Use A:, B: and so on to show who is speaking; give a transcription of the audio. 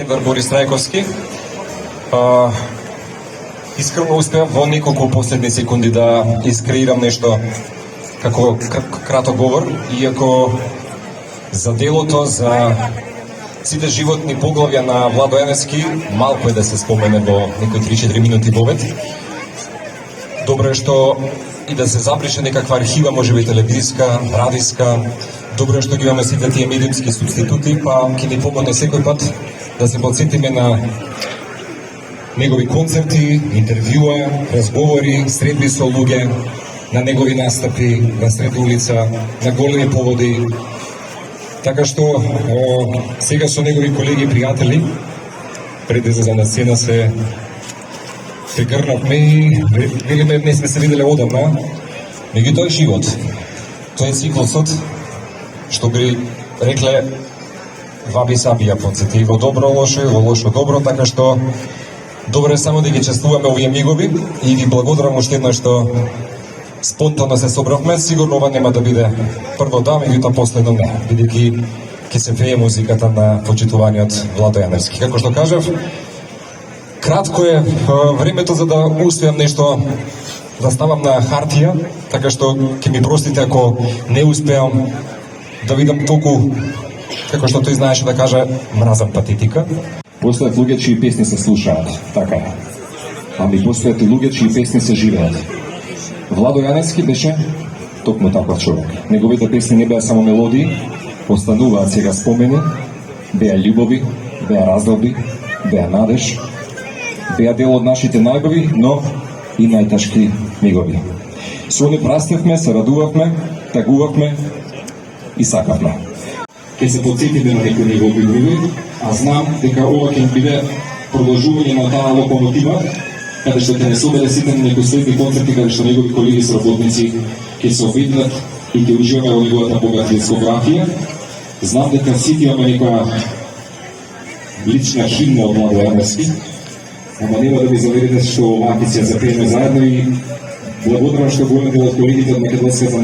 A: Борис Трајковски. Искрено успеав во неколку последни секунди да искреирам нешто како краток говор, иако за делото, за сите животни поглавја на Владо Јаневски малку е да се спомене во некои 3-4 минути вовед. Добро е што и да се забрише некаква архива, можеби телевизиска, радиска. Добро е што ги имаме сите тие медиумски субститути, па ќе ни помогне секој пат да се подсетиме на негови концерти, интервјуа, разговори, средби со луѓе, на негови настапи, на сред улица, на големи поводи. Така што сега со негови колеги и пријатели пред излеза на сцена се прегрнавме и велиме не сме се виделе одамна, меѓутоа е живот. Тоа е циклусот што би рекле ваби сабија подсети во добро лошо и во лошо добро, така што добро е само да ги честуваме овие мигови и ви благодарам уште еднаш што спонтано се собравме. Сигурно ова нема да биде прво да, меѓутоа последно не, бидејќи ќе се пее музиката на почитуваниот Владо Јаневски. Како што кажав, кратко е времето за да успеам нешто да ставам на хартија, така што ќе ми простите ако не успеам да видам толку, како што тој знаеше да каже, мразам патетика.
B: Постојат луѓе чии песни се слушаат, така е. Ами постојат и луѓе чии песни се живеат. Владо Јаневски беше токму таков човек. Неговите песни не беа само мелодии, остануваат сега спомени, беа љубови, беа разделби, беа надеж, беа дел од нашите најубави, но и најтешки мигови. Со они прасневме, се радувавме, тагувавме и сакавме. Ке се подсетиме на некои негови мигови, а знам дека ова ќе биде продолжување на таа локомотива, каде што ќе не собере сите на некои следни концерти, каде што негови колеги сработници ќе се обиднат и ќе уживаме во неговата богата дискографија. Знам дека сите имаме некоја лична химна од Владо Јаневски, ама нема да ви заверите што оваа ќе се запееме заедно и благодарам што голем дел од колегите од Македонската